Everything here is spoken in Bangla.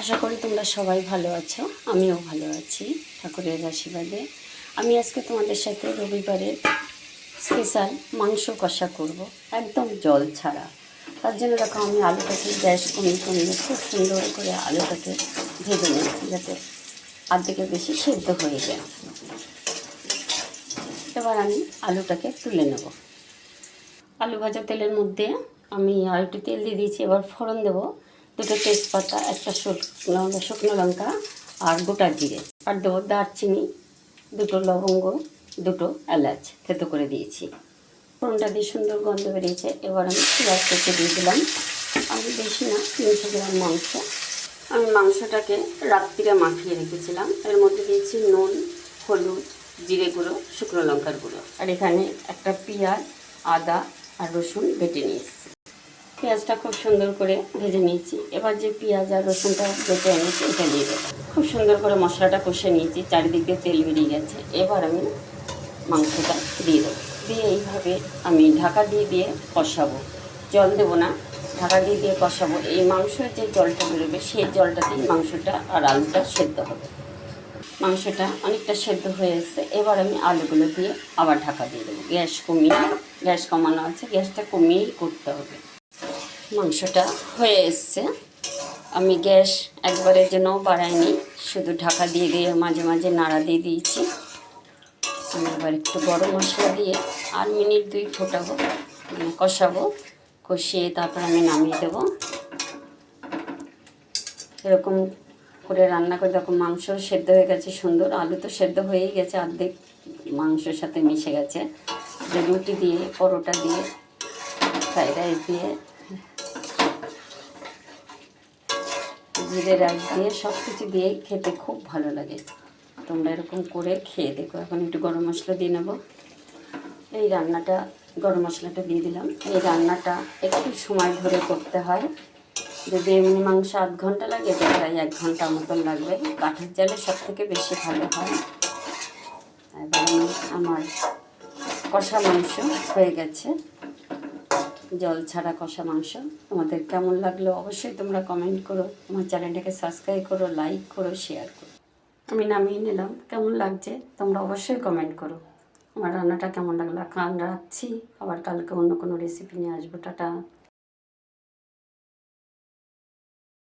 আশা করি তোমরা সবাই ভালো আছো, আমিও ভালো আছি ঠাকুরের আশীর্বাদে। আমি আজকে তোমাদের সাথে রবিবারের স্পেশাল মাংস কষা করব, একদম জল ছাড়া। তার জন্য দেখো আমি আলুটাকে গ্যাস কমিয়ে খুব সুন্দর করে আলুটাকে ভেজে নিয়েছি, যাতে আর্ধেকের বেশি সেদ্ধ হয়ে যায়। এবার আমি আলুটাকে তুলে নেব। আলু ভাজা তেলের মধ্যে আমি আর একটু তেল দিয়ে দিয়েছি। এবার ফোড়ন দেবো, দুটো তেজপাতা, একটা শুকনো লঙ্কা আর গোটা জিরে, আর দেবো দারচিনি, দুটো লবঙ্গ, দুটো এলাচ থেতো করে দিয়েছি। ফোড়নটা দিয়ে সুন্দর গন্ধ বেরিয়েছে। এবার আমি পেঁয়াজ কেটে দিয়ে দিলাম। আমি বেশি না, 300 গ্রাম মাংস। আমি মাংসটাকে রাত্রিরে মাখিয়ে রেখেছিলাম। এর মধ্যে দিয়েছি নুন, হলুদ, জিরে গুঁড়ো, শুকনো লঙ্কার গুঁড়ো, আর এখানে একটা পেঁয়াজ, আদা আর রসুন বেটে নিয়েছি। পেঁয়াজটা খুব সুন্দর করে ভেজে নিয়েছি। এবার যে পেঁয়াজ আর রসুনটা বেটে এনেছি এটা দিয়ে দেবো। খুব সুন্দর করে মশলাটা কষে নিয়েছি, চারিদিক দিয়ে তেল বেরিয়ে গেছে। এবার আমি মাংসটা দিয়ে দেবো। দিয়ে এইভাবে আমি ঢাকা দিয়ে দিয়ে কষাবো, জল দেবো না, ঢাকা দিয়ে দিয়ে কষাবো। এই মাংসের যে জলটা বেরোবে সেই জলটাতেই মাংসটা আর আলুটা সেদ্ধ হবে। মাংসটা অনেকটা সেদ্ধ হয়ে এসছে। এবার আমি আলুগুলো দিয়ে আবার ঢাকা দিয়ে দেবো। গ্যাস কমানো আছে, গ্যাসটা কমিয়েই করতে হবে। মাংসটা হয়ে এসছে। আমি গ্যাস একবারে যেন বাড়াইনি, শুধু ঢাকা দিয়ে দিয়ে মাঝে মাঝে নাড়া দিয়ে দিয়েছি। আমি এবার একটু গরম মশলা দিয়ে আর মিনিট 2 ফোটাবো, কষাবো। কষিয়ে তারপর আমি নামিয়ে দেবো। এরকম করে রান্না করে যখন মাংস সেদ্ধ হয়ে গেছে সুন্দর, আলু তো সেদ্ধ হয়েই গেছে, অর্ধেক মাংসের সাথে মিশে গেছে। রুটি দিয়ে, পরোটা দিয়ে, ফ্রাইড রাইস দিয়ে, জিরে রাইস দিয়ে, সব কিছু দিয়ে খেতে খুব ভালো লাগে। তোমরা এরকম করে খেয়ে দেখো। এখন একটু গরম মশলা দিয়ে নেব। এই রান্নাটা গরম মশলাটা দিয়ে দিলাম। এই রান্নাটা একটু সময় ধরে করতে হয়। যদি এমনি মাংস 8 ঘন্টা লাগে, তো প্রায় 1 ঘন্টা মতন লাগবে। কাঠের জালে সব থেকে বেশি ভালো হয়। এবার আমার কষা মাংস হয়ে গেছে, জল ছাড়া কষা মাংস। তোমাদের কেমন লাগলো অবশ্যই তোমরা কমেন্ট করো। আমার চ্যানেলটাকে সাবস্ক্রাইব করো, লাইক করো, শেয়ার করো। আমি নামিয়ে নিলাম। কেমন লাগছে তোমরা অবশ্যই কমেন্ট করো। আমার রান্নাটা কেমন লাগলো। রাখছি, আবার কালকে অন্য কোনো রেসিপি নিয়ে আসবো। টাটা।